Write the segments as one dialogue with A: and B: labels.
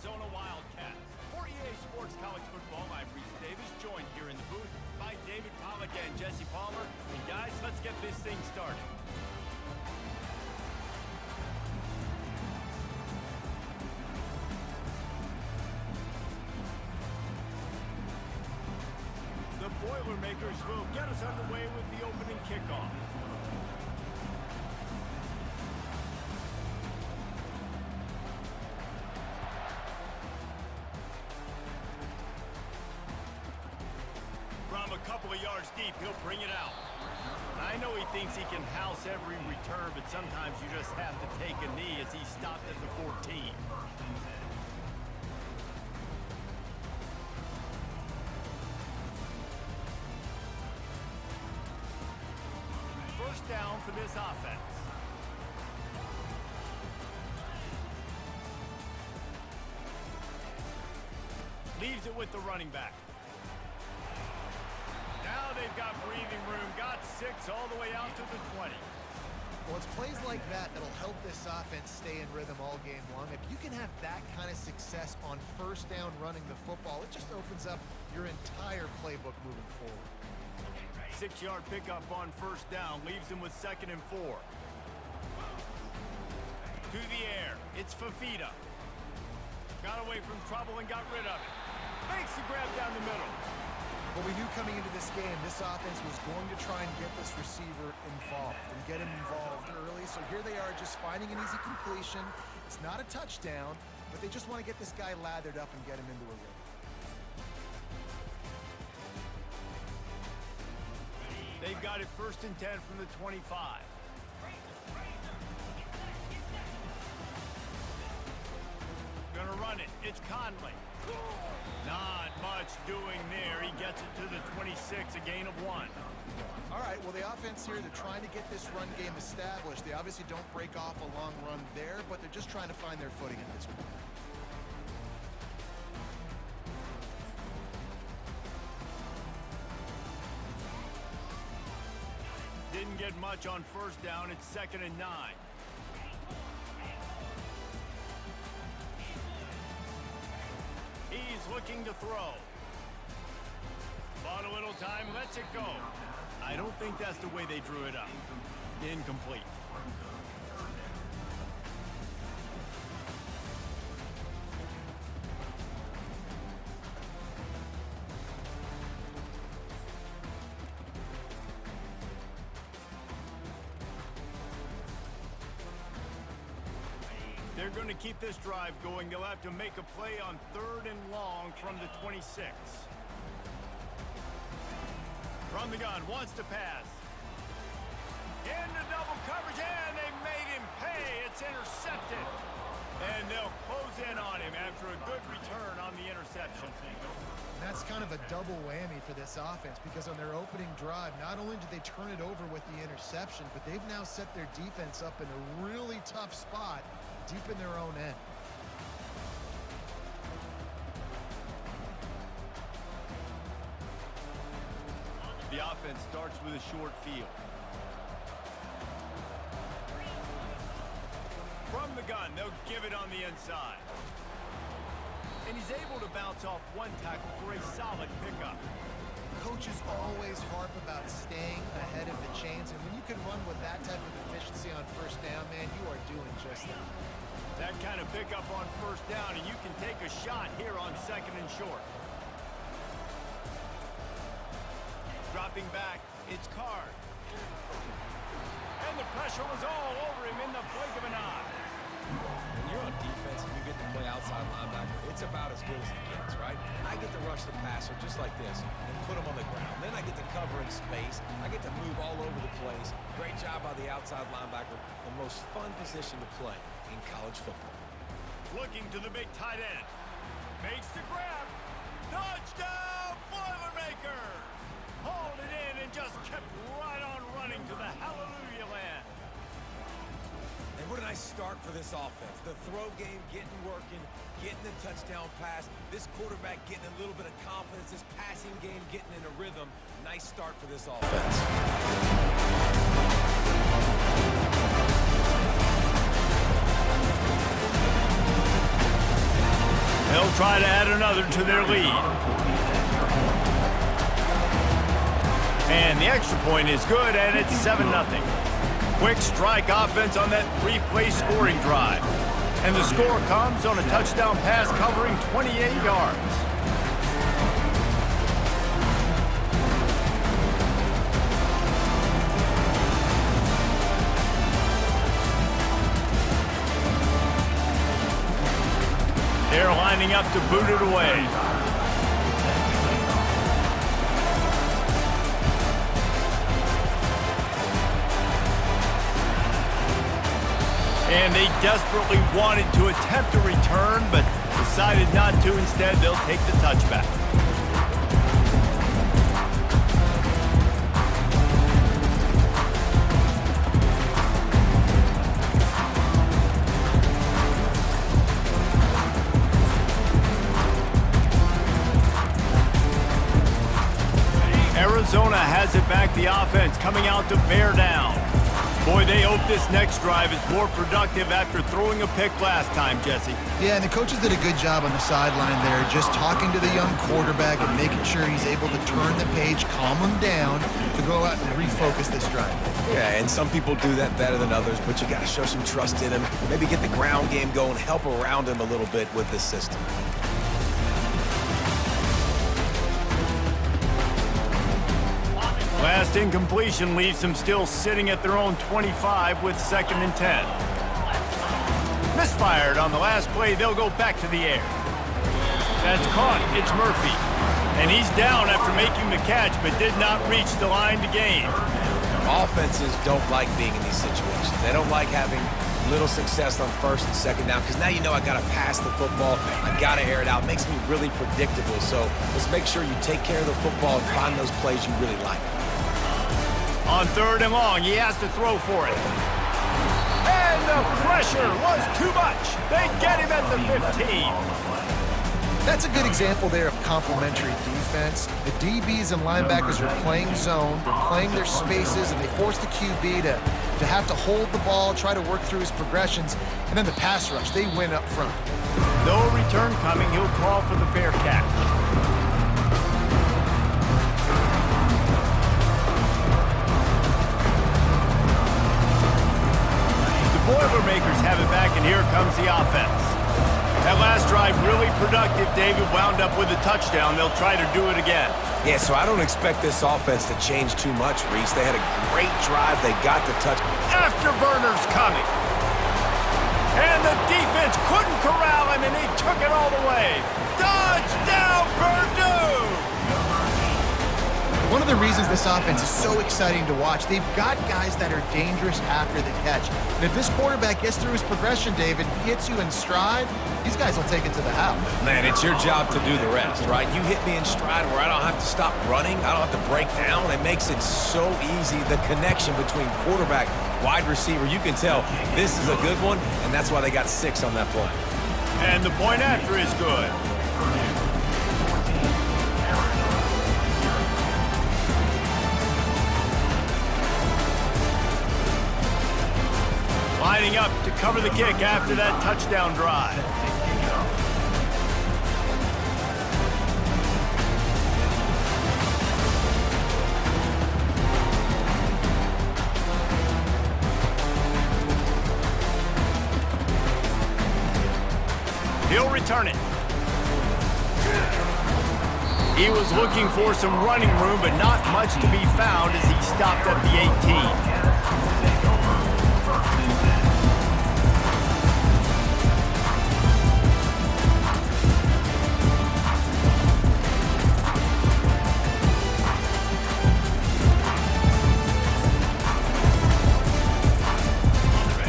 A: Arizona Wildcats. For EA Sports College Football, I'm Reese Davis, joined here in the booth by David Pollack and Jesse Palmer. And guys, let's get this thing started. The Boilermakers will get us underway with the opening kickoff. From a couple of yards deep, he'll bring it out. I know he thinks he can house every return, but sometimes you just have to take a knee as he stopped at the 14. First down for this offense. Leaves it with the running back. Now they've got breathing room, got 6 all the way out to the 20.
B: Well, it's plays like that that'll help this offense stay in rhythm all game long. If you can have that kind of success on first down running the football, it just opens up your entire playbook moving forward.
A: 6-yard pickup on first down, leaves him with 2nd and 4. To the air, it's Fafita. Got away from trouble and got rid of it. Makes the grab down the middle.
B: Well, we knew coming into this game, this offense was going to try and get this receiver involved and get him involved early. So here they are just finding an easy completion. It's not a touchdown, but they just want to get this guy lathered up and get him into a rhythm.
A: They've got it 1st and 10 from the 25. Gonna run it. It's Conley. Not much doing there. He gets it to the 26, a gain of 1.
B: All right, well, the offense here, they're trying to get this run game established. They obviously don't break off a long run there, but they're just trying to find their footing at this point.
A: Didn't get much on first down. It's 2nd and 9. He's looking to throw. Bought a little time, lets it go. I don't think that's the way they drew it up. Incomplete. They're going to keep this drive going. They'll have to make a play on 3rd and long from the 26. From the gun, wants to pass. Into double coverage, and they made him pay. It's intercepted. And they'll close in on him after a good return on the interception.
B: That's kind of a double whammy for this offense because on their opening drive, not only did they turn it over with the interception, but they've now set their defense up in a really tough spot deep in their own end.
A: The offense starts with a short field. From the gun, they'll give it on the inside. And he's able to bounce off one tackle for a solid pickup.
B: Coaches always harp about staying ahead of the chains, and when you can run with that type of efficiency on first down, man, you are doing just that.
A: That kind of pickup on first down, and you can take a shot here on 2nd and short. Dropping back, it's Card. And the pressure was all over him in the blink of an eye.
C: When you're on defense and you get to play outside linebacker, it's about as good as it gets, right? I get to rush the passer just like this and put him on the ground. Then I get to cover in space. I get to move all over the place. Great job by the outside linebacker. The most fun position to play in college football.
A: Looking to the big tight end. Makes the grab. Touchdown, Boilermakers! Hauled it in and just kept right on running to the hallelujah land.
C: And what a nice start for this offense. The throw game getting working, getting the touchdown pass. This quarterback getting a little bit of confidence. This passing game getting in a rhythm. Nice start for this offense.
A: they'll try to add another to their lead. And the extra point is good, and it's 7-0. Quick strike offense on that 3-play scoring drive. And the score comes on a touchdown pass covering 28 yards. They're lining up to boot it away. And they desperately wanted to attempt a return, but decided not to. Instead, they'll take the touchback. Arizona has it back, the offense coming out to bear down. Boy, they hope this next drive is more productive after throwing a pick last time, Jesse.
B: Yeah, and the coaches did a good job on the sideline there, just talking to the young quarterback and making sure he's able to turn the page, calm him down to go out and refocus this drive.
C: Yeah, and some people do that better than others, but you got to show some trust in him. Maybe get the ground game going, help around him a little bit with this system.
A: Last incompletion leaves them still sitting at their own 25 with 2nd and 10. Misfired on the last play, they'll go back to the air. That's caught, it's Murphy. And he's down after making the catch, but did not reach the line to gain.
C: Offenses don't like being in these situations. They don't like having little success on 1st and 2nd down, because now you know I got to pass the football, I got to air it out. It makes me really predictable. So let's make sure you take care of the football and find those plays you really like.
A: On 3rd and long, he has to throw for it. And the pressure was too much. They get him at the 15.
B: That's a good example there of complementary defense. The DBs and linebackers are playing zone, they're playing their spaces, and they force the QB to have to hold the ball, try to work through his progressions, and then the pass rush, they win up front.
A: No return coming, he'll call for the fair catch. Boilermakers have it back, and here comes the offense. That last drive really productive. David wound up with a touchdown. They'll try to do it again.
C: Yeah, so I don't expect this offense to change too much, Reese. They had a great drive. They got the touch.
A: Afterburners coming. And the defense couldn't corral him, and he took it all the way. Touchdown, Purdue!
B: One of the reasons this offense is so exciting to watch, they've got guys that are dangerous after the catch. And if this quarterback gets through his progression, David, hits you in stride, these guys will take it to the house.
C: Man, it's your job to do the rest, right? You hit me in stride where I don't have to stop running. I don't have to break down. It makes it so easy. The connection between quarterback, wide receiver, you can tell this is a good one, and that's why they got 6 on that play.
A: And the point after is good. Lining up to cover the kick after that touchdown drive. He'll return it. He was looking for some running room, but not much to be found as he stopped at the 18.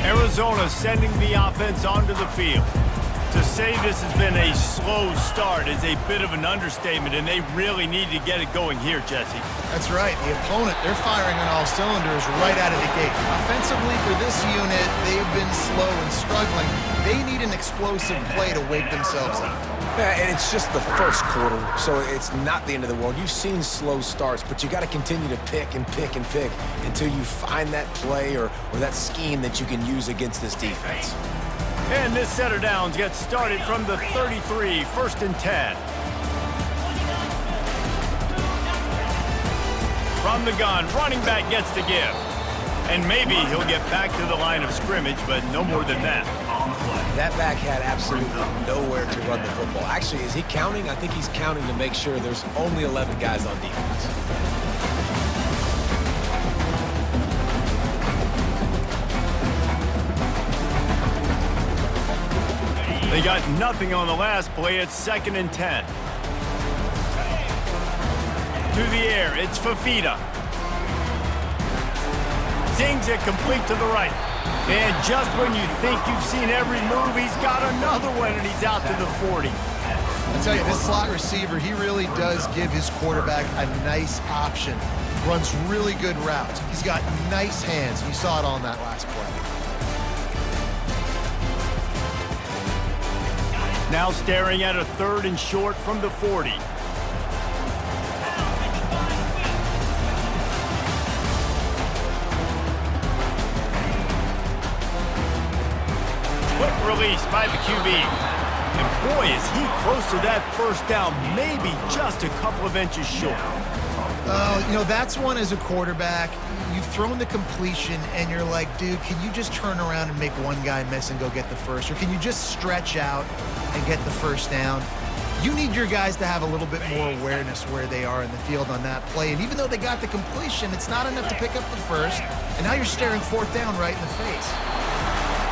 A: Arizona sending the offense onto the field. To say this has been a slow start is a bit of an understatement, and they really need to get it going here, Jesse.
B: That's right. The opponent, they're firing on all cylinders right out of the gate. Offensively, for this unit, they've been slow and struggling. They need an explosive play to wake themselves up.
C: Yeah, and it's just the first quarter, so it's not the end of the world. You've seen slow starts, but you got to continue to pick and pick and pick until you find that play or that scheme that you can use against this defense.
A: And this set of downs gets started from the 33, 1st and 10. From the gun, running back gets the give. And maybe he'll get back to the line of scrimmage, but no more than that.
C: That back had absolutely nowhere to run the football. Actually, is he counting? I think he's counting to make sure there's only 11 guys on defense.
A: They got nothing on the last play. It's 2nd and 10. To the air, it's Fafita. Zings it complete to the right. And just when you think you've seen every move, he's got another one, and he's out to the 40.
B: I tell you, this slot receiver, he really does give his quarterback a nice option. Runs really good routes. He's got nice hands. You saw it on that last play.
A: Now staring at a 3rd and short from the 40. Quick release by the QB. And boy, is he close to that 1st down, maybe just a couple of inches short.
B: You know, that's one as a quarterback. You've thrown the completion, and you're like, dude, can you just turn around and make one guy miss and go get the first? Or can you just stretch out and get the 1st down? You need your guys to have a little bit more awareness where they are in the field on that play. And even though they got the completion, it's not enough to pick up the 1st. And now you're staring 4th down right in the face.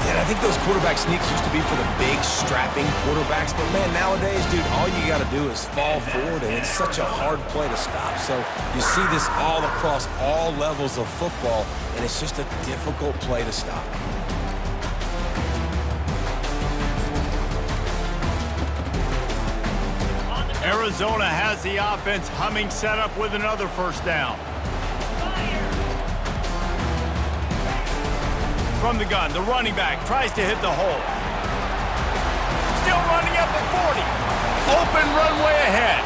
C: Yeah, I think those quarterback sneaks used to be for the big, strapping quarterbacks. But, man, nowadays, dude, all you got to do is fall forward, and it's such a hard play to stop. So you see this all across all levels of football, and it's just a difficult play to stop.
A: Arizona has the offense humming, set up with another 1st down. From the gun, the running back tries to hit the hole. Still running up at 40. Open runway ahead.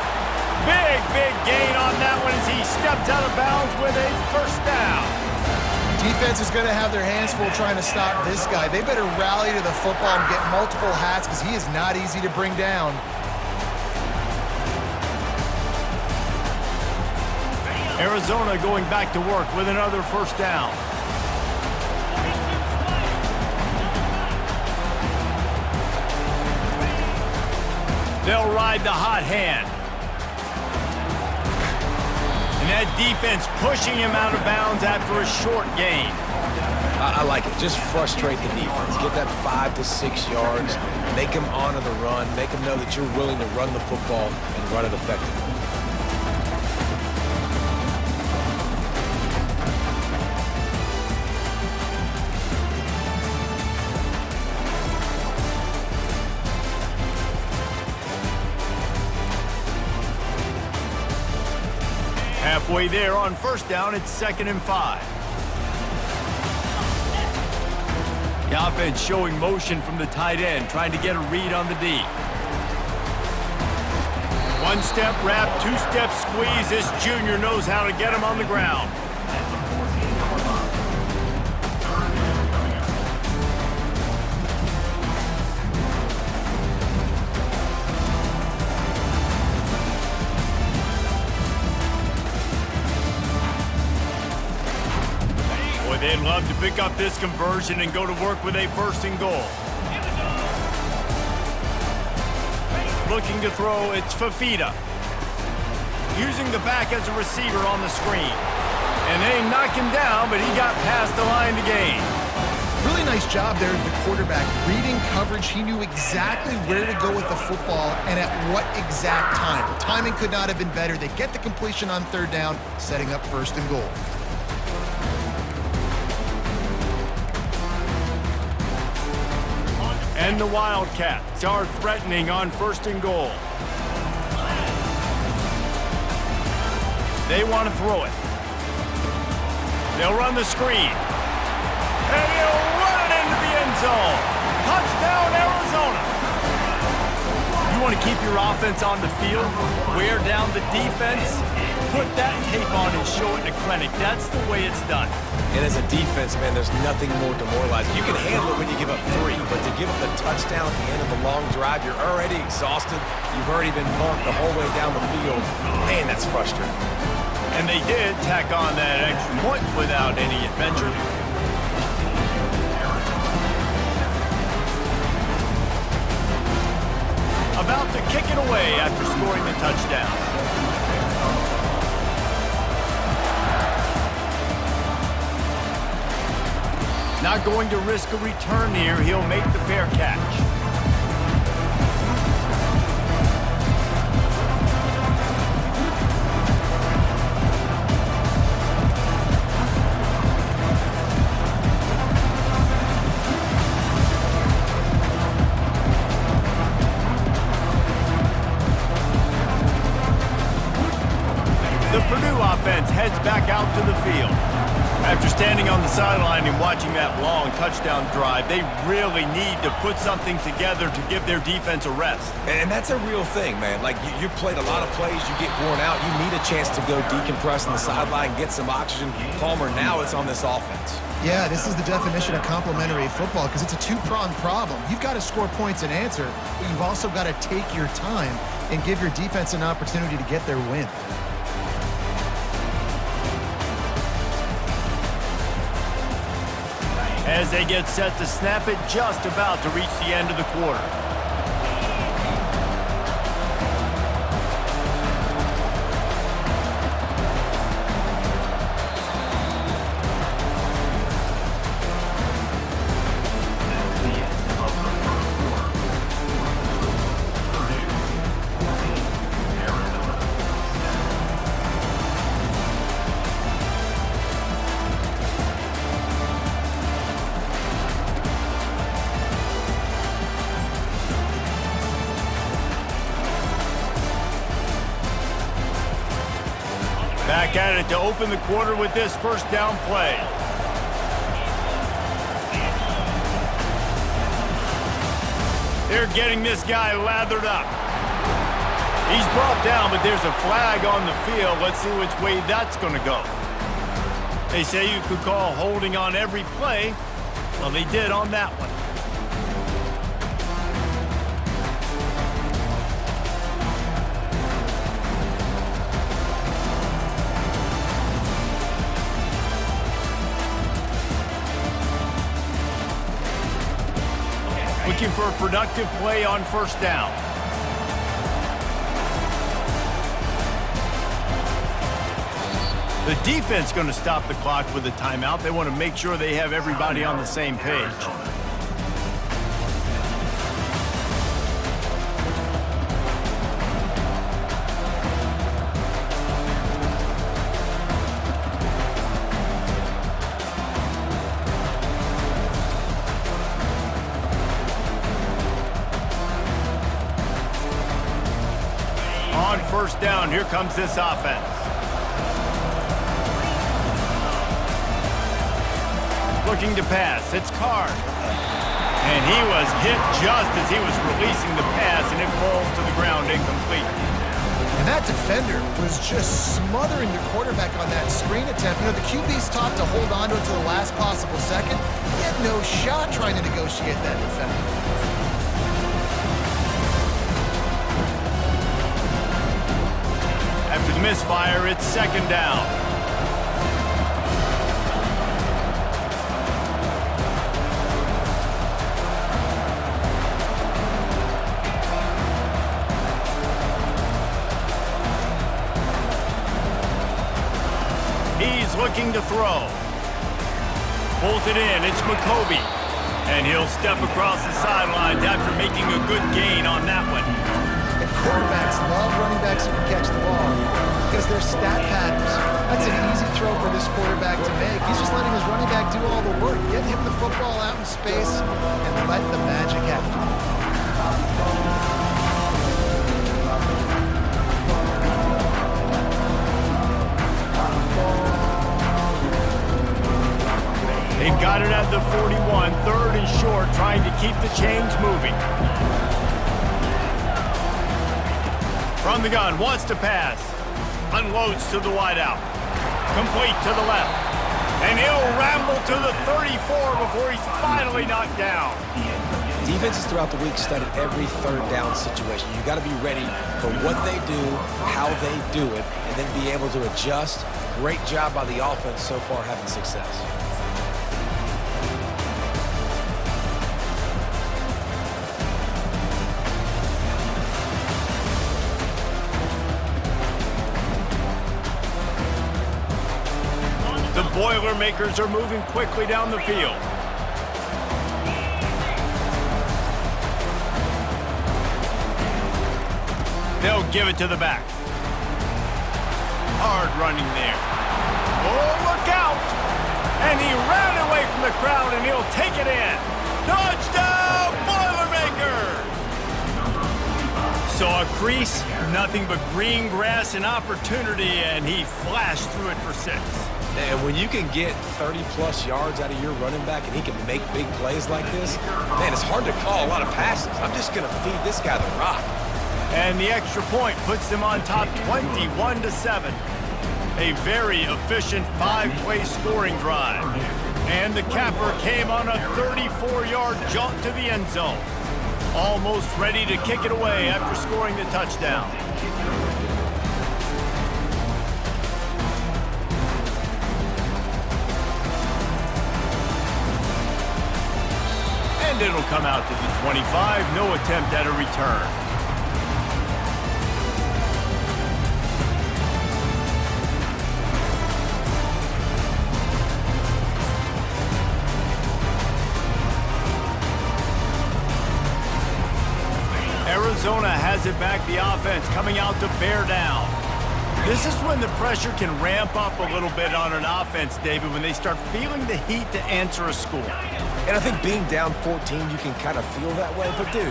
A: Big gain on that one as he steps out of bounds with a 1st down.
B: Defense is going to have their hands full trying to stop this guy. They better rally to the football and get multiple hats because he is not easy to bring down.
A: Arizona going back to work with another 1st down. They'll ride the hot hand. And that defense pushing him out of bounds after a short gain.
C: I like it. Just frustrate the defense. Get that 5 to 6 yards. Make them honor the run. Make them know that you're willing to run the football and run it effectively.
A: Halfway there on 1st down, it's 2nd and 5. The offense showing motion from the tight end, trying to get a read on the D. 1-step wrap, 2-step squeeze. This junior knows how to get him on the ground. They'd love to pick up this conversion and go to work with a 1st and goal. Looking to throw, it's Fafita. Using the back as a receiver on the screen. And they knocked him down, but he got past the line to gain.
B: Really nice job there of the quarterback. Reading coverage, he knew exactly where to go with the football and at what exact time. The timing could not have been better. They get the completion on 3rd down, setting up 1st and goal.
A: And the Wildcats are threatening on 1st and goal. They want to throw it. They'll run the screen. And he'll run it into the end zone. Touchdown, Arizona. You want to keep your offense on the field, wear down the defense, put that tape on and show it in a clinic. That's the way it's done.
C: And as a defense, man, there's nothing more demoralizing. You can handle it when you give up 3, but to give up the touchdown at the end of the long drive, you're already exhausted. You've already been bumped the whole way down the field. Man, that's frustrating.
A: And they did tack on that extra point without any adventure. About to kick it away after scoring the touchdown. Not going to risk a return here. He'll make the fair catch. The Purdue offense heads back out to the field. After standing on the sideline and watching that long touchdown drive, they really need to put something together to give their defense a rest.
C: And that's a real thing, man. Like, you played a lot of plays, you get worn out, you need a chance to go decompress on the sideline, get some oxygen. Palmer, now it's on this offense.
B: Yeah, this is the definition of complementary football because it's a two-pronged problem. You've got to score points and answer, but you've also got to take your time and give your defense an opportunity to get their win.
A: As they get set to snap it, just about to reach the end of the quarter. Back at it to open the quarter with this first down play. They're getting this guy lathered up. He's brought down, but there's a flag on the field. Let's see which way that's going to go. They say you could call holding on every play. Well, they did on that one. Looking for a productive play on first down. The defense going to stop the clock with a timeout. They want to make sure they have everybody on the same page. On first down, here comes this offense. Looking to pass, it's Card. And he was hit just as he was releasing the pass, and it falls to the ground incomplete.
B: And that defender was just smothering the quarterback on that screen attempt. You know, the QB's taught to hold on to it to the last possible second. He had no shot trying to negotiate that defender.
A: After the misfire, it's second down. He's looking to throw. Pulls it in, it's McCoby. And he'll step across the sidelines after making a good gain on that one.
B: And quarterbacks love running backs who can catch the ball because they're stat patterns. That's an easy throw for this quarterback to make. He's just letting his running back do all the work. Get him the football out in space and let the magic happen.
A: They've got it at the 41, third and short, trying to keep the chains moving. From the gun, wants to pass. unloads to the wideout. Complete to the left. And he'll ramble to the 34 before he's finally knocked down.
C: Defenses throughout the week study every third down situation. You got to be ready for what they do, how they do it, and then be able to adjust. Great job by the offense so far having success.
A: The Boilermakers are moving quickly down the field. They'll give it to the back. Hard running there. Oh, look out! And he ran away from the crowd, and he'll take it in. Touchdown, Boilermakers! Saw a crease, nothing but green grass and opportunity, and he flashed through it for 6.
C: And when you can get 30-plus yards out of your running back and he can make big plays like this, man, it's hard to call a lot of passes. I'm just going to feed this guy the rock.
A: And the extra point puts them on top 21-7. A very efficient 5-play scoring drive. And the capper came on a 34-yard jaunt to the end zone. Almost ready to kick it away after scoring the touchdown. And it'll come out to the 25, no attempt at a return. Arizona has it back, the offense coming out to bear down. This is when the pressure can ramp up a little bit on an offense, David, when they start feeling the heat to answer a score.
C: And I think being down 14, you can kind of feel that way. But, dude,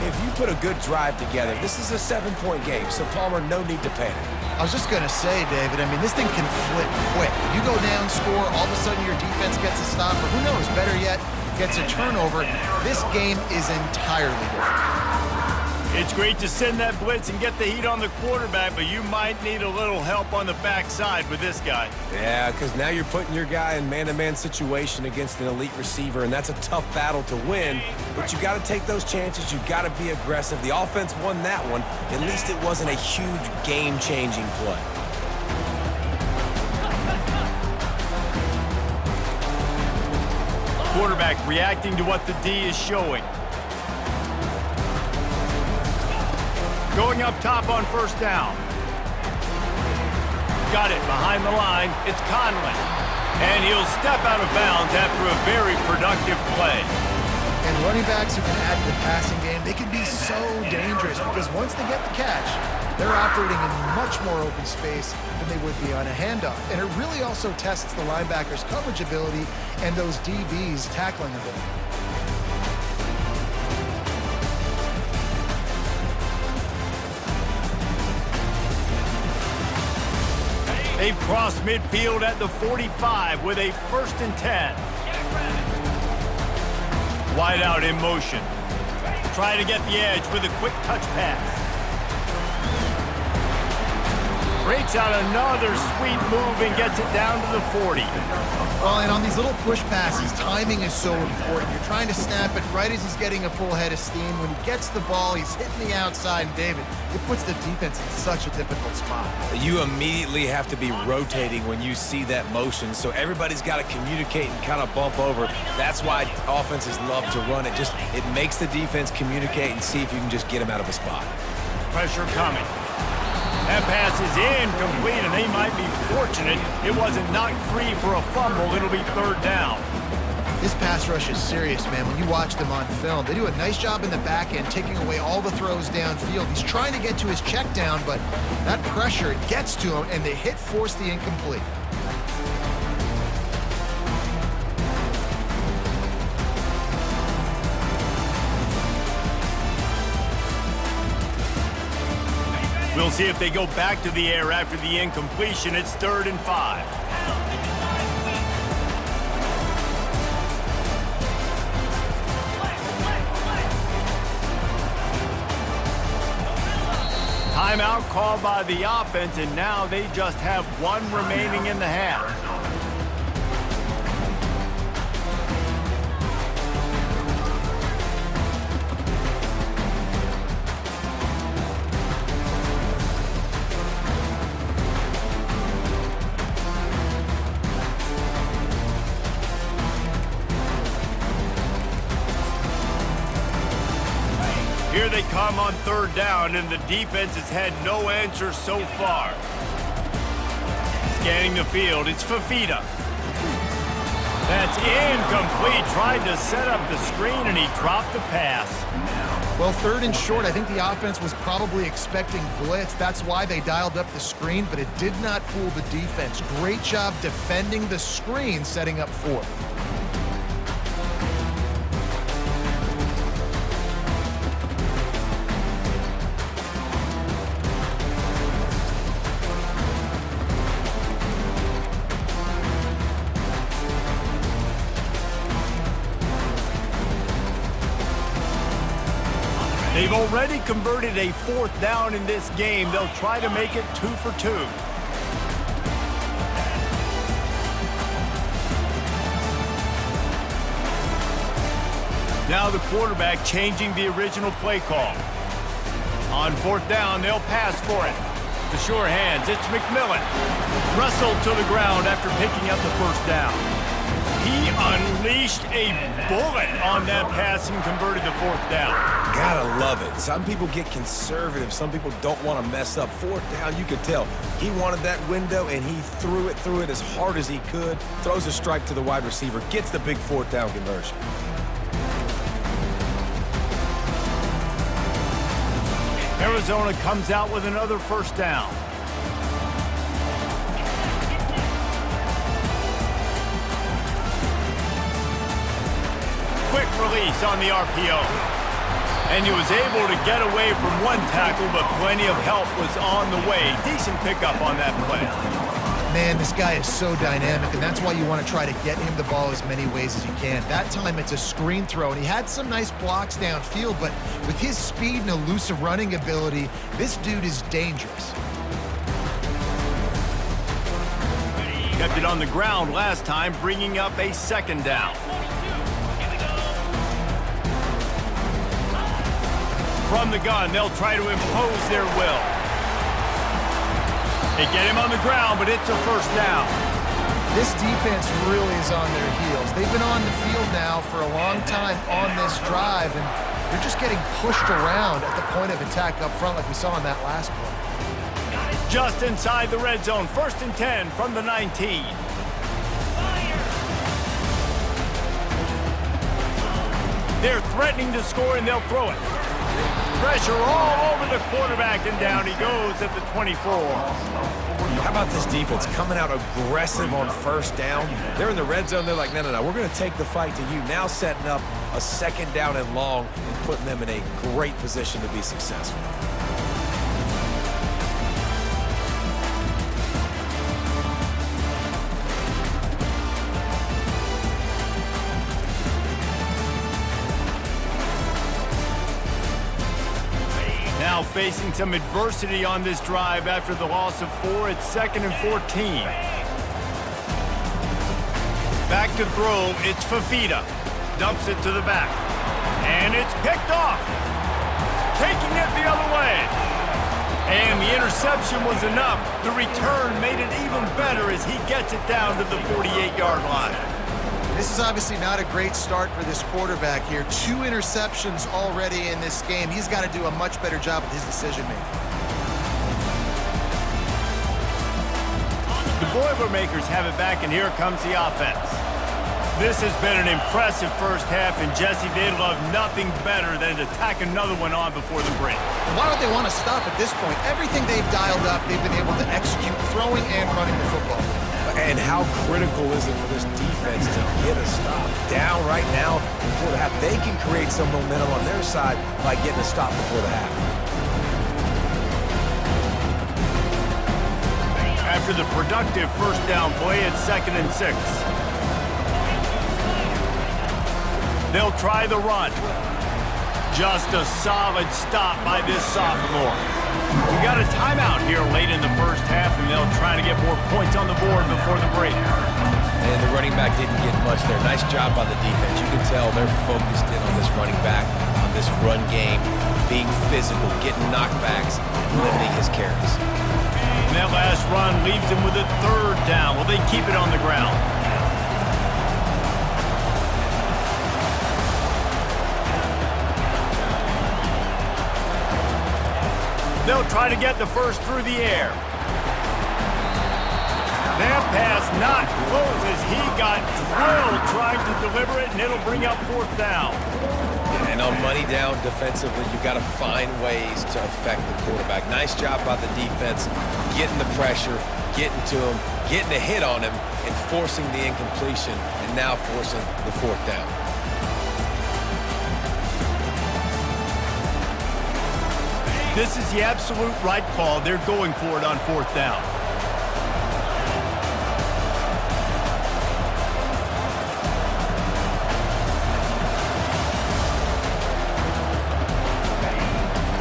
C: if you put a good drive together, this is a 7-point game, so, Palmer, no need to panic.
B: I was just going to say, David, I mean, this thing can flip quick. You go down, score, all of a sudden your defense gets a stop, or who knows, better yet, gets a turnover. This game is entirely different.
A: It's great to send that blitz and get the heat on the quarterback, but you might need a little help on the backside with this guy.
C: Yeah, because now you're putting your guy in man-to-man situation against an elite receiver, and that's a tough battle to win. But you got to take those chances. You got to be aggressive. The offense won that one. At least it wasn't a huge game-changing play.
A: Quarterback reacting to what the D is showing. Going up top on first down. Got it behind the line. It's Conley. And he'll step out of bounds after a very productive play.
B: And running backs who can add to the passing game, they can be so dangerous because once they get the catch, they're operating in much more open space than they would be on a handoff. And it really also tests the linebackers' coverage ability and those DBs' tackling ability.
A: They've crossed midfield at the 45 with a 1st and 10. Wide out in motion. Trying to get the edge with a quick touch pass. Breaks out another sweet move and gets it down to the 40.
B: Well, and on these little push passes, timing is so important. You're trying to snap it right as he's getting a full head of steam. When he gets the ball, he's hitting the outside. And David, it puts the defense in such a difficult spot.
C: You immediately have to be rotating when you see that motion, so everybody's got to communicate and kind of bump over. That's why offenses love to run it. It makes the defense communicate and see if you can just get them out of a spot.
A: Pressure coming. That pass is incomplete, and they might be fortunate it wasn't knocked free for a fumble. It'll be 3rd down.
B: This pass rush is serious, man. When you watch them on film, they do a nice job in the back end, taking away all the throws downfield. He's trying to get to his check down, but that pressure gets to him, and the hit forced the incomplete.
A: We'll see if they go back to the air after the incompletion. It's 3rd and 5. Timeout called by the offense, and now they just have one remaining in the half. Here they come on third down, and the defense has had no answer so far. Scanning the field, it's Fafita. That's incomplete. Tried to set up the screen, and he dropped the pass.
B: Well, third and short, I think the offense was probably expecting blitz. That's why they dialed up the screen, but it did not fool the defense. Great job defending the screen, setting up fourth.
A: They've already converted a fourth down in this game. They'll try to make it 2 for 2. Now the quarterback changing the original play call. On fourth down, they'll pass for it. The sure hands, it's McMillan. Wrestled to the ground after picking up the first down. He unleashed a bullet on that pass and converted the fourth down.
C: Gotta love it. Some people get conservative. Some people don't want to mess up. Fourth down, you could tell. He wanted that window, and he threw it as hard as he could. Throws a strike to the wide receiver. Gets the big fourth down conversion.
A: Arizona comes out with another first down. Quick release on the RPO. And he was able to get away from one tackle, but plenty of help was on the way. Decent pickup on that play.
B: Man, this guy is so dynamic, and that's why you want to try to get him the ball as many ways as you can. That time, it's a screen throw, and he had some nice blocks downfield, but with his speed and elusive running ability, this dude is dangerous.
A: Kept it on the ground last time, bringing up a second down. From the gun, they'll try to impose their will. They get him on the ground, but it's a first down.
B: This defense really is on their heels. They've been on the field now for a long time on this drive, and they're just getting pushed around at the point of attack up front like we saw in that last play.
A: Just inside the red zone, 1st and 10 from the 19. They're threatening to score, and they'll throw it. Pressure all over the quarterback, and down he goes at the 24.
C: How about this defense coming out aggressive on first down? They're in the red zone. They're like, no, we're going to take the fight to you. Now setting up a second down and long and putting them in a great position to be successful.
A: Now facing some adversity on this drive after the loss of 4. It's 2nd and 14. Back to throw, it's Fafita. Dumps it to the back. And it's picked off. Taking it the other way. And the interception was enough. The return made it even better as he gets it down to the 48-yard line.
B: This is obviously not a great start for this quarterback here. 2 interceptions already in this game. He's got to do a much better job with his decision-making.
A: The Boilermakers have it back, and here comes the offense. This has been an impressive first half, and Jesse, they'd love nothing better than to tack another one on before the break.
B: Why would they want to stop at this point? Everything they've dialed up, they've been able to execute throwing and running the football.
C: And how critical is it for this defense to get a stop down right now before the half? They can create some momentum on their side by getting a stop before the half.
A: After the productive first down play, it's 2nd and 6. They'll try the run. Just a solid stop by this sophomore. We got a timeout here late in the first half, and they'll try to get more points on the board before the break.
C: And the running back didn't get much there. Nice job by the defense. You can tell they're focused in on this running back, on this run game, being physical, getting knockbacks, and limiting his carries.
A: And that last run leaves him with a third down. Will they keep it on the ground? They'll try to get the first through the air. That pass not close as he got drilled trying to deliver it, and it'll bring up fourth down.
C: And on money down defensively, you got to find ways to affect the quarterback. Nice job by the defense, getting the pressure, getting to him, getting a hit on him, and forcing the incompletion, and now forcing the fourth down.
A: This is the absolute right call. They're going for it on fourth down.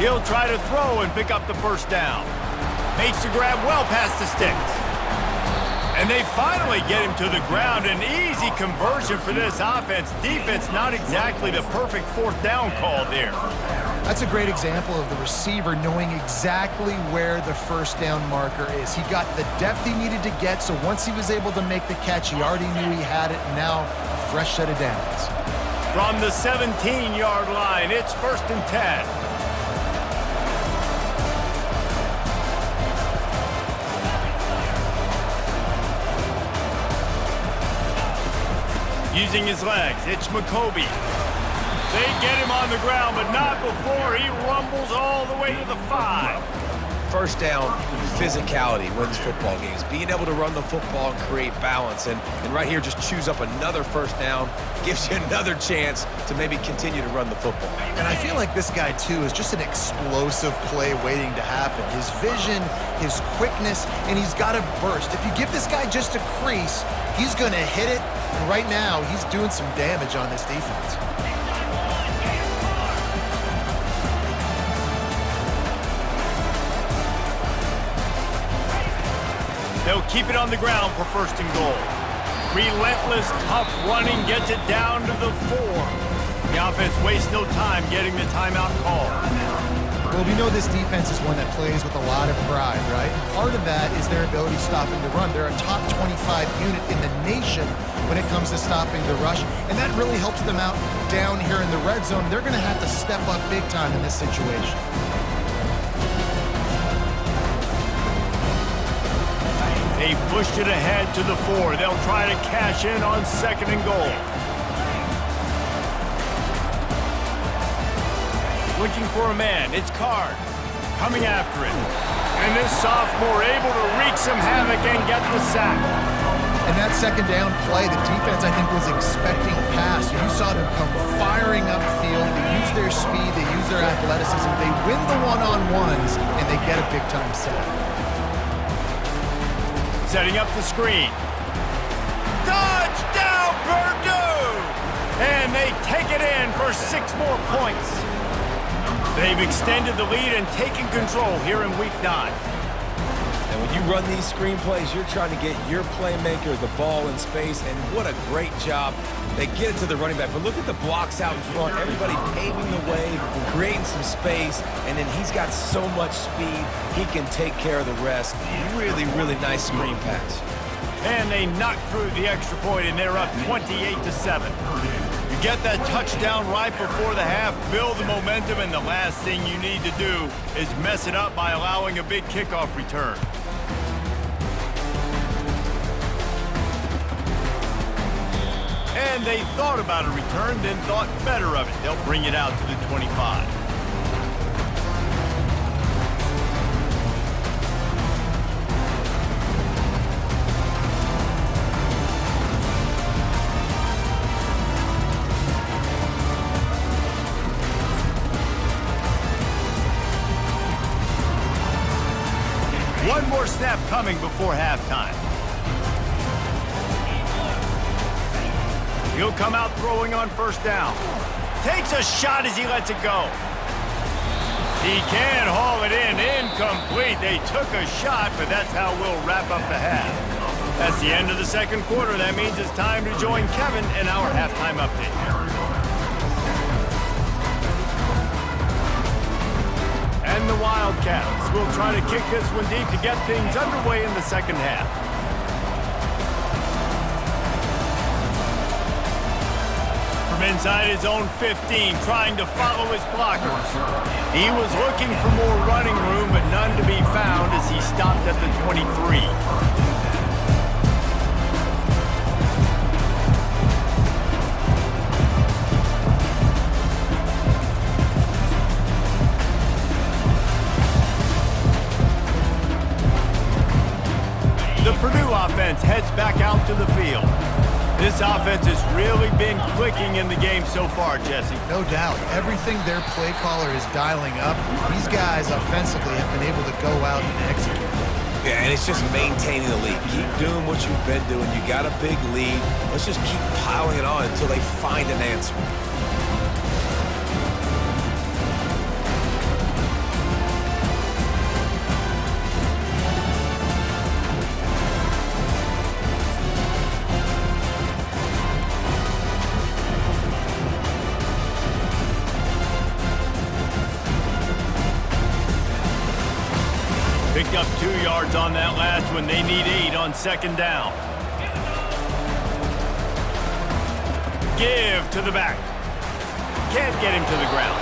A: He'll try to throw and pick up the first down. Makes the grab well past the sticks. And they finally get him to the ground. An easy conversion for this offense. Defense, not exactly the perfect fourth down call there.
B: That's a great example of the receiver knowing exactly where the first down marker is. He got the depth he needed to get, so once he was able to make the catch, he already knew he had it, and now a fresh set of downs.
A: From the 17-yard line, it's 1st and 10. Using his legs, it's McCoby. They get him on the ground, but not before he rumbles all the way to the 5.
C: First down, physicality wins football games. Being able to run the football and create balance. And right here, just choose up another first down, gives you another chance to maybe continue to run the football.
B: And I feel like this guy, too, is just an explosive play waiting to happen. His vision, his quickness, and he's got a burst. If you give this guy just a crease, he's going to hit it. And right now, he's doing some damage on this defense.
A: They'll keep it on the ground for 1st and goal. Relentless, tough running gets it down to the 4. The offense wastes no time getting the timeout call.
B: Well, we know this defense is one that plays with a lot of pride, right? Part of that is their ability stopping the run. They're a top 25 unit in the nation when it comes to stopping the rush, and that really helps them out down here in the red zone. They're going to have to step up big time in this situation.
A: They pushed it ahead to the 4. They'll try to cash in on 2nd and goal. Looking for a man, it's Card. Coming after it. And this sophomore able to wreak some havoc and get the sack.
B: And that 2nd down play, the defense, I think, was expecting pass. You saw them come firing upfield. They use their speed. They use their athleticism. They win the one-on-ones, and they get a big-time sack.
A: Setting up the screen. Touchdown, Purdue! And they take it in for 6 more points. They've extended the lead and taken control here in Week 9.
C: And when you run these screenplays, you're trying to get your playmaker the ball in space, and what a great job. They get it to the running back, but look at the blocks out in front. Everybody paving the way, creating some space, and then he's got so much speed, he can take care of the rest. Really, really nice screen pass.
A: And they knock through the extra point, and they're up 28-7. You get that touchdown right before the half, build the momentum, and the last thing you need to do is mess it up by allowing a big kickoff return. And they thought about a return, then thought better of it. They'll bring it out to the 25. One more snap coming before halftime. He'll come out throwing on 1st down. Takes a shot as he lets it go. He can haul it in. Incomplete. They took a shot, but that's how we'll wrap up the half. That's the end of the second quarter. That means it's time to join Kevin in our halftime update. And the Wildcats will try to kick this one deep to get things underway in the second half. From inside his own 15, trying to follow his blockers. He was looking for more running room, but none to be found as he stopped at the 23. The Purdue offense heads back out to the field. This offense has really been clicking in the game so far, Jesse.
B: No doubt. Everything their play caller is dialing up, these guys offensively have been able to go out and execute.
C: Yeah, and it's just maintaining the lead. Keep doing what you've been doing. You got a big lead. Let's just keep piling it on until they find an answer.
A: Picked up 2 yards on that last one. They need 8 on second down. Give to the back. Can't get him to the ground.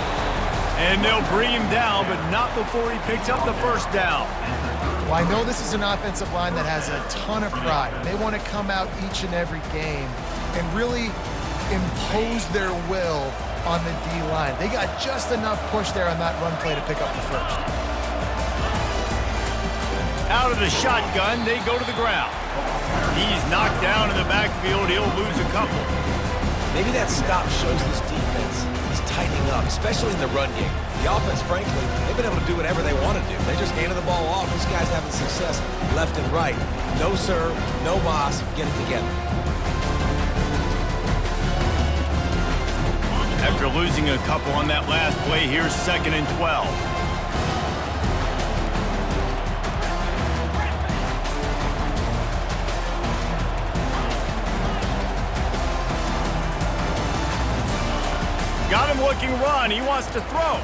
A: And they'll bring him down, but not before he picks up the first down.
B: Well, I know this is an offensive line that has a ton of pride. They want to come out each and every game and really impose their will on the D-line. They got just enough push there on that run play to pick up the first.
A: Out of the shotgun, they go to the ground. He's knocked down in the backfield. He'll lose a couple.
C: Maybe that stop shows this defense is tightening up, especially in the run game. The offense, frankly, they've been able to do whatever they want to do. They just handed the ball off. This guy's having success left and right. No sir, no boss, get it together.
A: After losing a couple on that last play, here's 2nd and 12. Got him looking run. He wants to throw.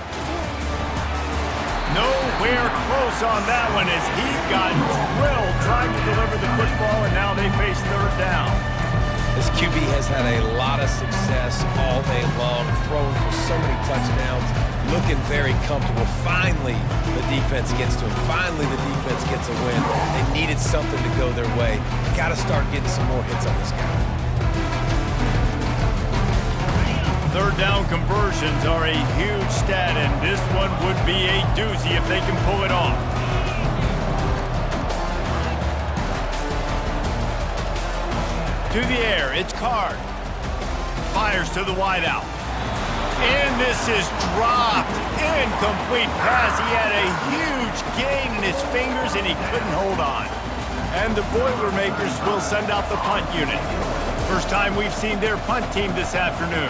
A: Nowhere close on that one as he got drilled trying to deliver the football, and now they face third down.
C: This QB has had a lot of success all day long, throwing for so many touchdowns, looking very comfortable. Finally, the defense gets to him. Finally, the defense gets a win. They needed something to go their way. Got to start getting some more hits on this guy.
A: Third down conversions are a huge stat, and this one would be a doozy if they can pull it off. To the air, it's Card. Fires to the wideout. And this is dropped. Incomplete pass. He had a huge gain in his fingers, and he couldn't hold on. And the Boilermakers will send out the punt unit. First time we've seen their punt team this afternoon.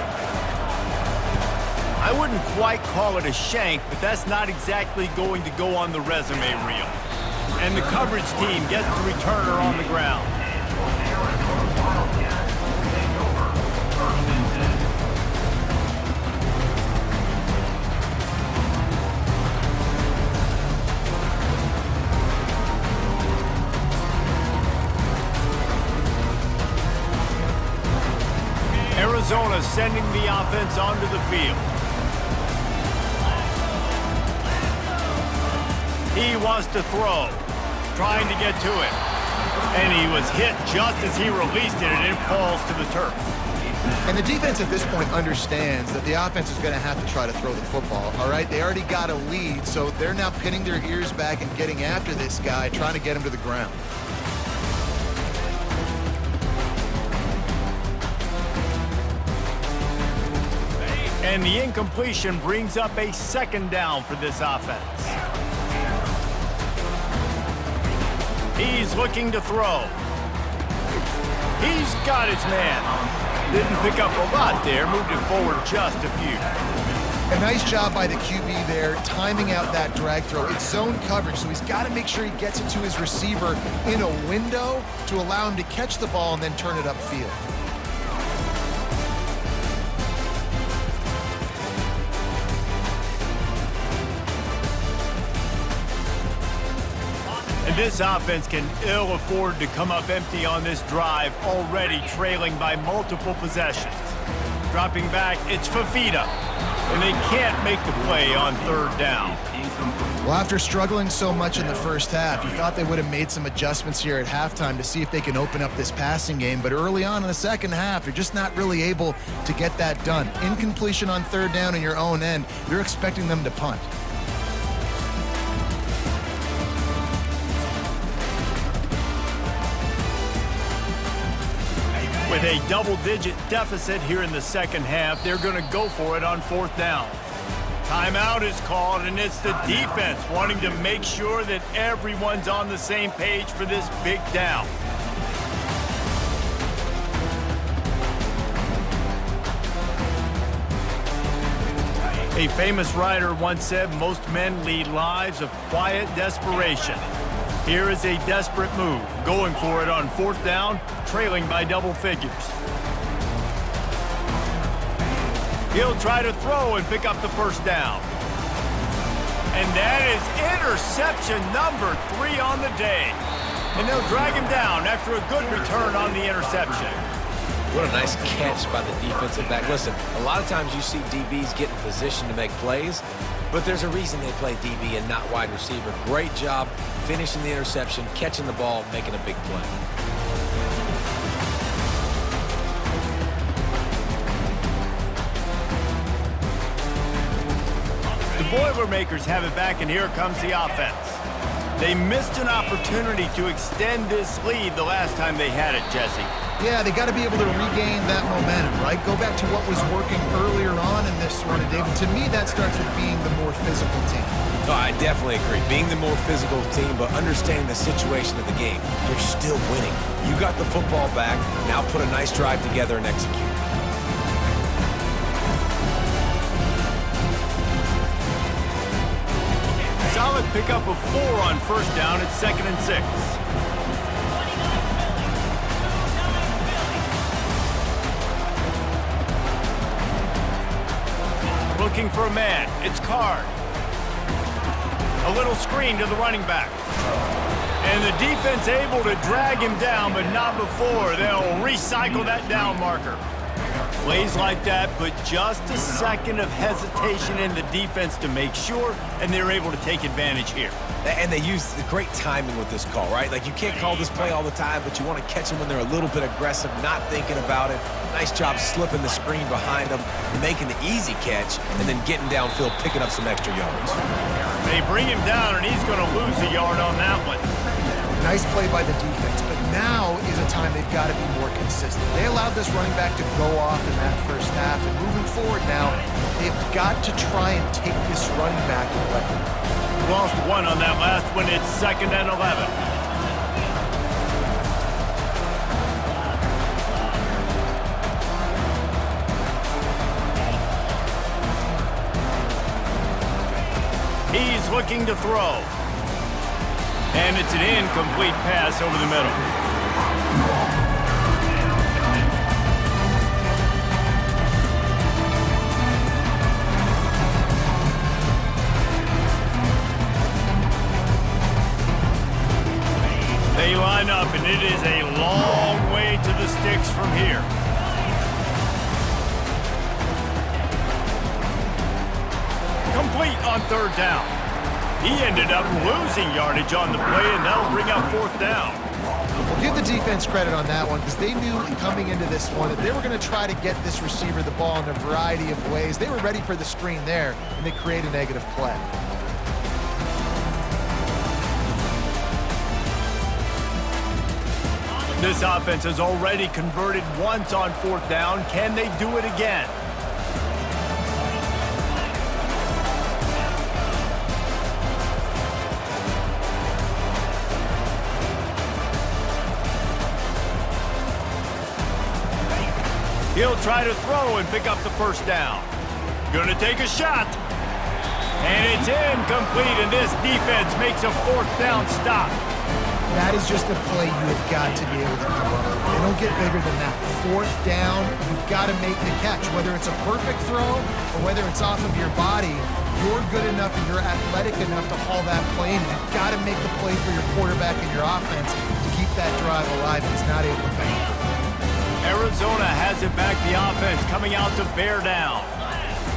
A: I wouldn't quite call it a shank, but that's not exactly going to go on the resume reel. And the coverage team gets the returner on the ground. Arizona sending the offense onto the field. He wants to throw, trying to get to it. And he was hit just as he released it, and it falls to the turf.
B: And the defense at this point understands that the offense is going to have to try to throw the football, all right? They already got a lead, so they're now pinning their ears back and getting after this guy, trying to get him to the ground.
A: And the incompletion brings up a 2nd down for this offense. He's looking to throw. He's got his man. Didn't pick up a lot there, moved it forward just a few.
B: A nice job by the QB there, timing out that drag throw. It's zone coverage, so he's got to make sure he gets it to his receiver in a window to allow him to catch the ball and then turn it upfield.
A: And this offense can ill afford to come up empty on this drive, already trailing by multiple possessions. Dropping back, it's Fafita, and they can't make the play on third down.
B: Well, after struggling so much in the first half, you thought they would have made some adjustments here at halftime to see if they can open up this passing game. But early on in the second half, you're just not really able to get that done. Incompletion on third down in your own end, you're expecting them to punt.
A: With a double-digit deficit here in the second half, they're going to go for it on fourth down. Timeout is called, and it's the defense wanting to make sure that everyone's on the same page for this big down. A famous writer once said, most men lead lives of quiet desperation. Here is a desperate move, going for it on fourth down, trailing by double figures. He'll try to throw and pick up the first down. And that is interception number 3 on the day. And they'll drag him down after a good return on the interception.
C: What a nice catch by the defensive back. Listen, a lot of times you see DBs get in position to make plays, but there's a reason they play DB and not wide receiver. Great job finishing the interception, catching the ball, making a big play.
A: The Boilermakers have it back, and here comes the offense. They missed an opportunity to extend this lead the last time they had it, Jesse.
B: Yeah, they got to be able to regain that momentum, right? Go back to what was working earlier on in this one. And David, to me, that starts with being the more physical team.
C: No, I definitely agree. Being the more physical team, but understanding the situation of the game. You're still winning. You got the football back. Now put a nice drive together and execute.
A: Solid pickup of 4 on first down. It's 2nd and 6. Looking for a man. It's Card. A little screen to the running back. And the defense able to drag him down, but not before. They'll recycle that down marker. Plays like that put just a second of hesitation in the defense to make sure, and they're able to take advantage here.
C: And they use the great timing with this call, right? Like, you can't call this play all the time, but you want to catch them when they're a little bit aggressive, not thinking about it. Nice job slipping the screen behind them, making the easy catch, and then getting downfield, picking up some extra yards.
A: They bring him down, and he's going to lose a yard on that one.
B: Nice play by the defense, but now is a time they've got to be more consistent. They allowed this running back to go off in that first half, and moving forward now, they've got to try and take this running back away.
A: Lost 1 on that last one. It's 2nd and 11. He's looking to throw. And it's an incomplete pass over the middle. They line up, and it is a long way to the sticks from here. Complete on third down. He ended up losing yardage on the play, and that'll bring up fourth down.
B: Well, give the defense credit on that one, because they knew coming into this one that they were going to try to get this receiver the ball in a variety of ways. They were ready for the screen there, and they create a negative play.
A: This offense has already converted once on fourth down. Can they do it again? He'll try to throw and pick up the first down. Gonna take a shot. And it's incomplete, and this defense makes a 4th down stop.
B: That is just a play you have got to be able to come up with. They don't get bigger than that. 4th down, you've got to make the catch. Whether it's a perfect throw or whether it's off of your body, you're good enough and you're athletic enough to haul that play in. You've got to make the play for your quarterback and your offense to keep that drive alive. He's not able to come up.
A: Arizona has it back, the offense coming out to bear down.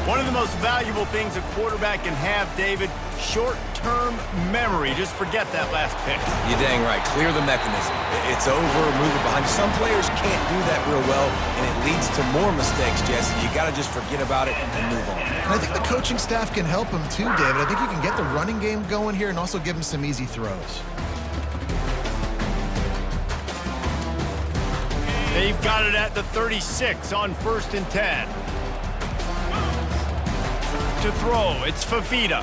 A: One of the most valuable things a quarterback can have, David, short-term memory. Just forget that last pick.
C: You're dang right. Clear the mechanism. It's over, move it behind you. Some players can't do that real well, and it leads to more mistakes, Jesse. You got to just forget about it and move on.
B: And I think the coaching staff can help him too, David. I think you can get the running game going here and also give him some easy throws.
A: They've got it at the 36 on 1st and 10. To throw, it's Fafita.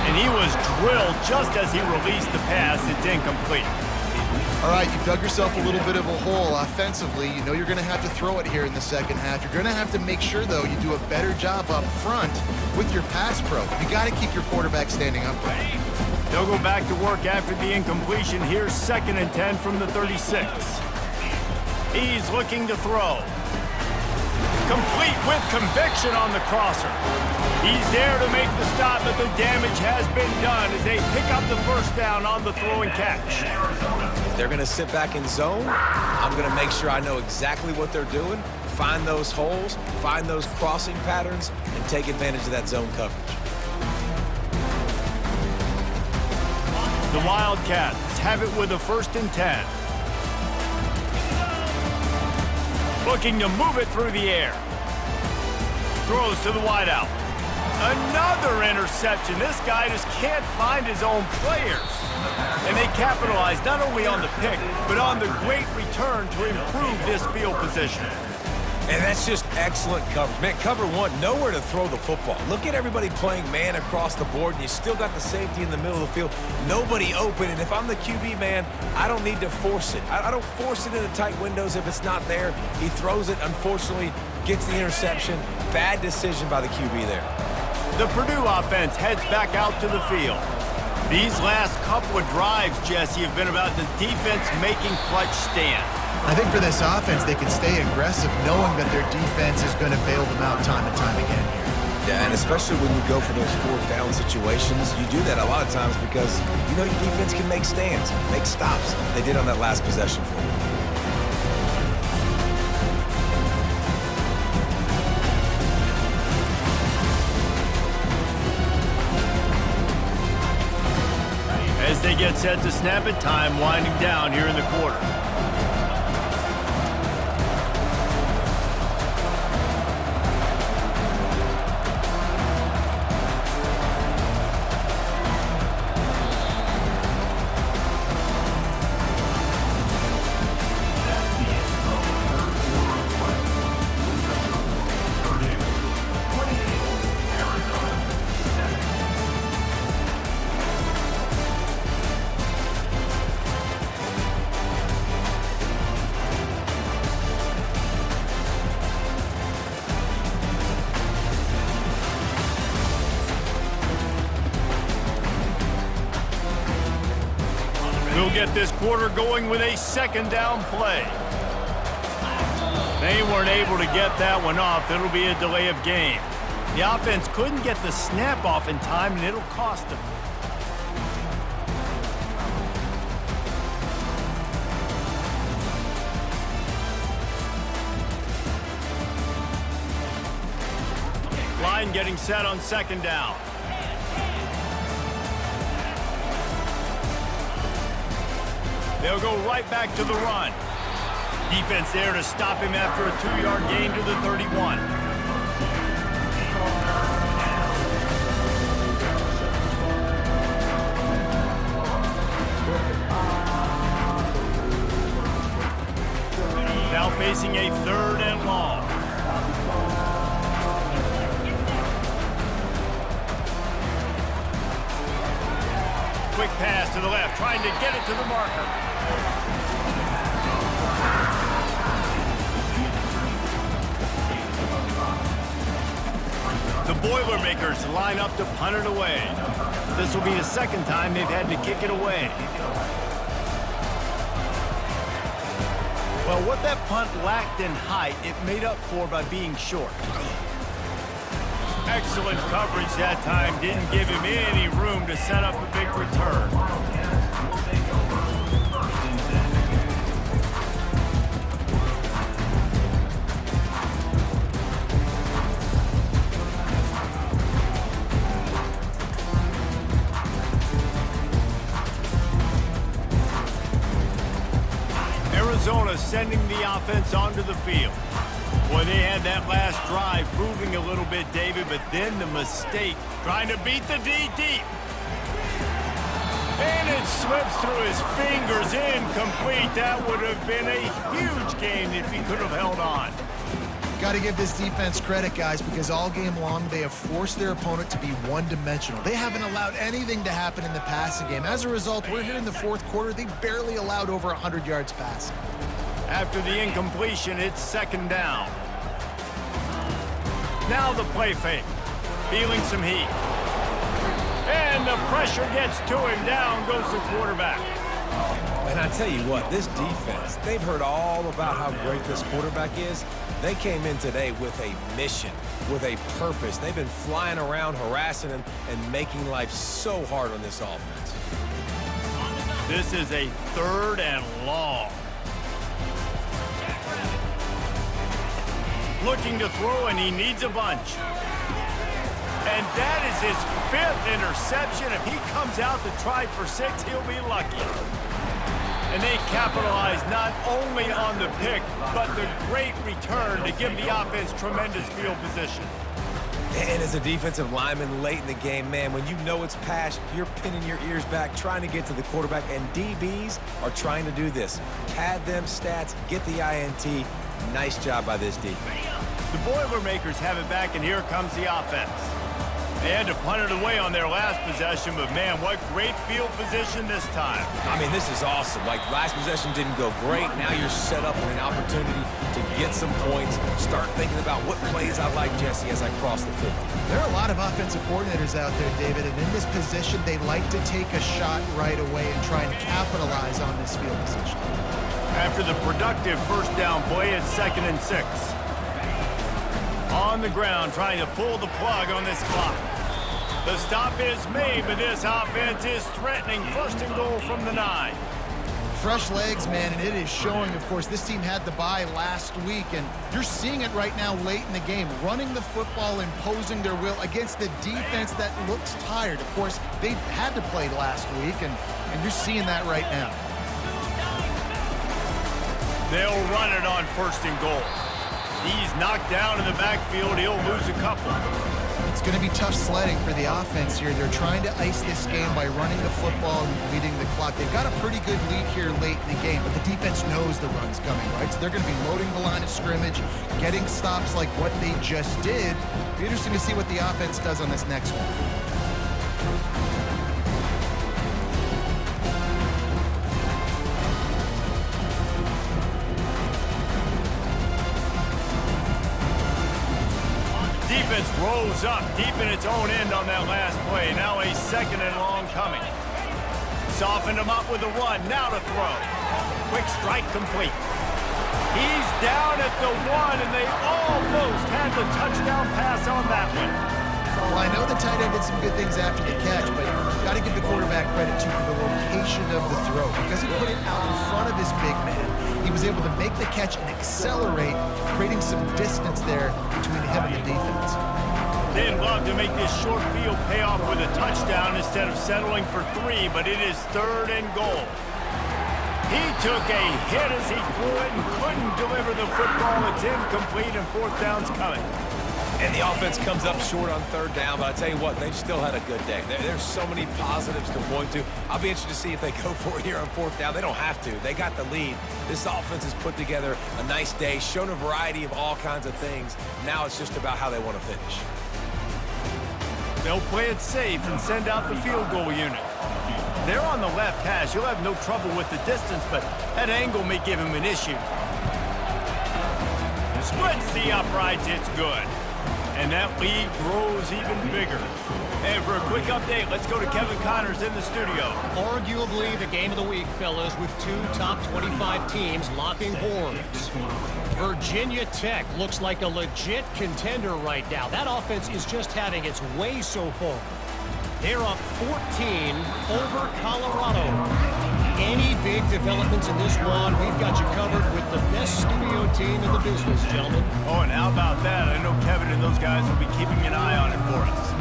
A: And he was drilled just as he released the pass. It's incomplete.
B: All right, you've dug yourself a little bit of a hole offensively. You know you're going to have to throw it here in the second half. You're going to have to make sure, though, you do a better job up front with your pass pro. You got to keep your quarterback standing upright.
A: They'll go back to work after the incompletion. Here's 2nd and 10 from the 36. He's looking to throw. Complete with conviction on the crosser. He's there to make the stop, but the damage has been done as they pick up the 1st down on the throw and catch.
C: If they're going to sit back in zone, I'm going to make sure I know exactly what they're doing, find those holes, find those crossing patterns, and take advantage of that zone coverage.
A: The Wildcats have it with a 1st and 10. Looking to move it through the air. Throws to the wideout. Another interception. This guy just can't find his own players. And they capitalize not only on the pick, but on the great return to improve this field position.
C: And that's just excellent coverage. Man, cover one, nowhere to throw the football. Look at everybody playing man across the board, and you still got the safety in the middle of the field. Nobody open, and if I'm the QB, man, I don't need to force it. I don't force it into tight windows if it's not there. He throws it, unfortunately, gets the interception. Bad decision by the QB there.
A: The Purdue offense heads back out to the field. These last couple of drives, Jesse, have been about the defense making clutch stand.
B: I think for this offense, they can stay aggressive knowing that their defense is going to bail them out time and time again here.
C: Yeah, and especially when you go for those 4th down situations, you do that a lot of times because you know your defense can make stands, make stops. They did on that last possession for you.
A: As they get set to snap it, time winding down here in the quarter. We'll get this quarter going with a 2nd down play. They weren't able to get that one off. It'll be a delay of game. The offense couldn't get the snap off in time, and it'll cost them. Line getting set on 2nd down. They'll go right back to the run. Defense there to stop him after a 2-yard gain to the 31. Now facing a 3rd and long. Quick pass to the left, trying to get it to the marker. Boilermakers line up to punt it away. This will be the second time they've had to kick it away. Well, what that punt lacked in height, it made up for by being short. Excellent coverage that time. Didn't give him any room to set up a big return. Arizona sending the offense onto the field. Boy, they had that last drive moving a little bit, David, but then the mistake trying to beat the D deep. And it slips through his fingers, incomplete. That would have been a huge gain if he could have held on.
B: Got to give this defense credit, guys, because all game long they have forced their opponent to be one-dimensional. They haven't allowed anything to happen in the passing game. As a result, we're here in the fourth quarter. They barely allowed over 100 yards passing.
A: After the incompletion, it's second down. Now the play fake. Feeling some heat. And the pressure gets to him. Down goes the quarterback.
C: And I tell you what, this defense, they've heard all about how great this quarterback is. They came in today with a mission, with a purpose. They've been flying around, harassing him, and making life so hard on this offense.
A: This is a third and long. Looking to throw, and he needs a bunch. And that is his fifth interception. If he comes out to try for 6, he'll be lucky. And they capitalize not only on the pick, but the great return to give the offense tremendous field position.
C: And as a defensive lineman late in the game, man, when you know it's pass, you're pinning your ears back, trying to get to the quarterback, and DBs are trying to do this. Pad them stats, get the INT. Nice job by this D.
A: The Boilermakers have it back, and here comes the offense. They had to punt it away on their last possession, but man, what great field position this time.
C: I mean, this is awesome. Like, last possession didn't go great. Now you're set up with an opportunity to get some points. Start thinking about what plays I like, Jesse, as I cross the 50.
B: There are a lot of offensive coordinators out there, David, and in this position, they like to take a shot right away and try and capitalize on this field position.
A: After the productive first down play, it's 2nd and 6. On the ground, trying to pull the plug on this clock. The stop is made, but this offense is threatening. 1st and goal from the 9.
B: Fresh legs, man, and it is showing. Of course, this team had the bye last week, and you're seeing it right now late in the game. Running the football, imposing their will against the defense that looks tired. Of course, they had to play last week, and you're seeing that right now.
A: They'll run it on 1st and goal. He's knocked down in the backfield. He'll lose a couple.
B: It's going to be tough sledding for the offense here. They're trying to ice this game by running the football and leading the clock. They've got a pretty good lead here late in the game, but the defense knows the run's coming, right? So they're going to be loading the line of scrimmage, getting stops like what they just did. It'll be interesting to see what the offense does on this next one.
A: Defense rolls up deep in its own end on that last play. Now a 2nd and long coming. Softened him up with a run. Now to throw. Quick strike complete. He's down at the 1, and they almost had the touchdown pass on that one.
B: Well, I know the tight end did some good things after the catch, but you've got to give the quarterback credit, too, for the location of the throw. Because he put it out in front of his big man, he was able to make the catch and accelerate, creating some distance there between him and the defense.
A: They'd love to make this short field pay off with a touchdown instead of settling for 3, but it is 3rd and goal. He took a hit as he threw it and couldn't deliver the football. It's incomplete, and 4th down's coming.
C: And the offense comes up short on 3rd down, but I tell you what, they've still had a good day. There's so many positives to point to. I'll be interested to see if they go for it here on 4th down. They don't have to. They got the lead. This offense has put together a nice day, shown a variety of all kinds of things. Now it's just about how they want to finish.
A: They'll play it safe and send out the field goal unit. They're on the left hash. He'll have no trouble with the distance, but that angle may give him an issue. Splits the uprights. It's good. And that lead grows even bigger. And for a quick update, let's go to Kevin Connors in the studio.
D: Arguably the game of the week, fellas, with two top 25 teams locking horns. Virginia Tech looks like a legit contender right now. That offense is just having its way so far. They're up 14 over Colorado. Any big developments in this one, we've got you covered with the best studio team in the business, gentlemen.
A: Oh, and how about that? I know Kevin and those guys will be keeping an eye on it for us.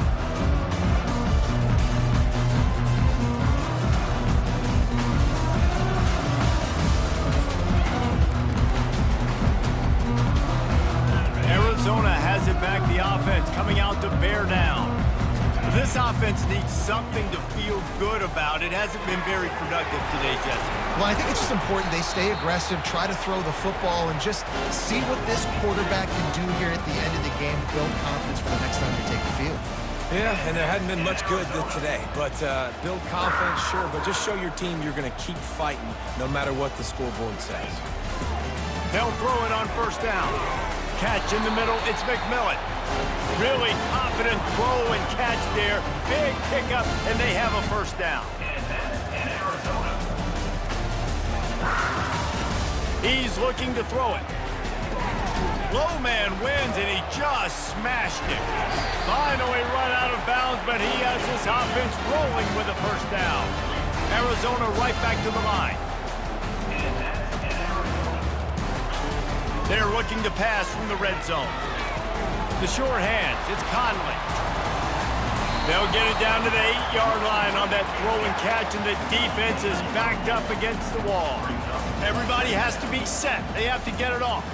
A: Arizona has it back, the offense coming out to bear down. This offense needs something to feel good about. It hasn't been very productive today, Jesse.
B: Well, I think it's just important they stay aggressive, try to throw the football, and just see what this quarterback can do here at the end of the game to build confidence for the next time they take the field.
C: Yeah, and there hadn't been much good today. But build confidence, sure, but just show your team you're going to keep fighting no matter what the scoreboard says.
A: They'll throw it on first down. Catch in the middle, it's McMillan. Really confident throw and catch there. Big pickup, and they have a first down. He's looking to throw it. Low man wins, and he just smashed it. Finally run out of bounds, but he has this offense rolling with a first down. Arizona right back to the line. They're looking to pass from the red zone. The short hands, it's Conley. They'll get it down to the 8-yard line on that throw and catch, and the defense is backed up against the wall. Everybody has to be set. They have to get it off.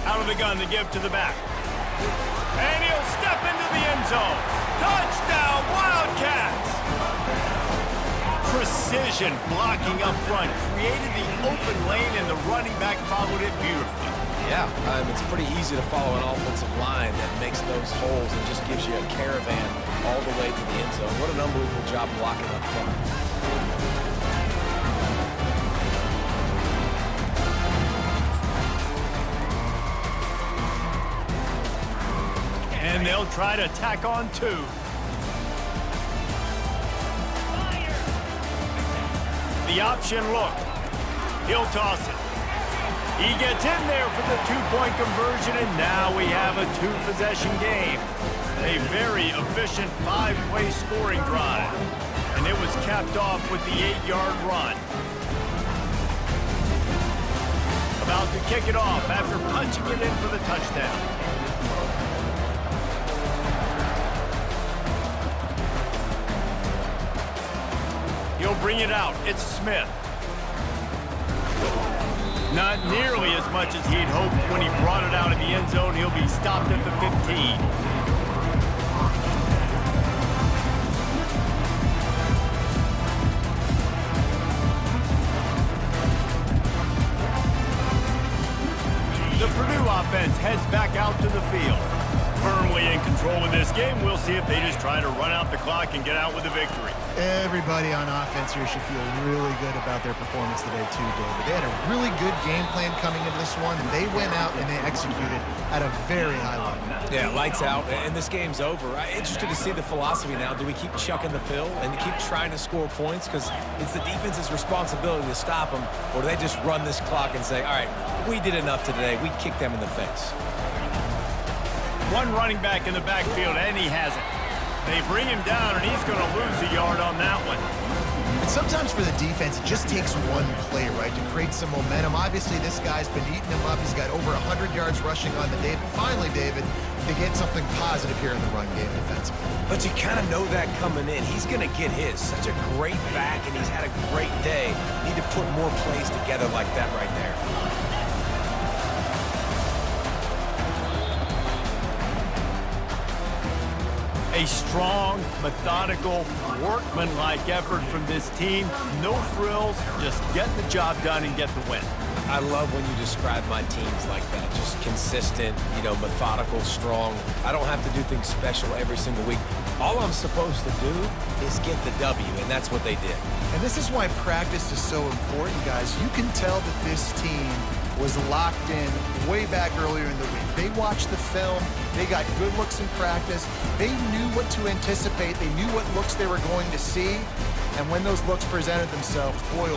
A: Out of the gun to give to the back. And he'll step into the end zone. Touchdown, Wildcats! Precision blocking up front created the open lane, and the running back followed it beautifully.
C: Yeah, it's pretty easy to follow an offensive line that makes those holes and just gives you a caravan all the way to the end zone. What an unbelievable job blocking up front.
A: And they'll try to tack on two. The option look. He'll toss it. He gets in there for the two-point conversion, and now we have a two-possession game. A very efficient five-play scoring drive. And it was capped off with the 8-yard run. About to kick it off after punching it in for the touchdown. He'll bring it out. It's Smith. Not nearly as much as he'd hoped when he brought it out of the end zone. He'll be stopped at the 15. The Purdue offense heads back out to the field. Firmly in control of this game. We'll see if they just try to run out the clock and get out with a victory.
B: Everybody on offense here should feel really good about their performance today too, David. They had a really good game plan coming into this one, and they went out and they executed at a very high level.
C: Yeah, lights out, and this game's over. I'm interested to see the philosophy now. Do we keep chucking the pill and keep trying to score points because it's the defense's responsibility to stop them, or do they just run this clock and say, all right, we did enough today. We kicked them in the face.
A: One running back in the backfield, and he has it. They bring him down, and he's going to lose a yard on that one.
B: And sometimes for the defense, it just takes one play, right, to create some momentum. Obviously, this guy's been eating him up. He's got over 100 yards rushing on the day. But finally, David, they get something positive here in the run game defensively.
C: But you kind of know that coming in. He's going to get his. Such a great back, and he's had a great day. Need to put more plays together like that right there.
A: A strong, methodical, workman-like effort from this team. No frills, just get the job done and get the win.
C: I love when you describe my teams like that. Just consistent, methodical, strong. I don't have to do things special every single week. All I'm supposed to do is get the W, and that's what they did.
B: And this is why practice is so important, guys. You can tell that this team was locked in way back earlier in the week. They watched the film. They got good looks in practice. They knew what to anticipate. They knew what looks they were going to see. And when those looks presented themselves, boy,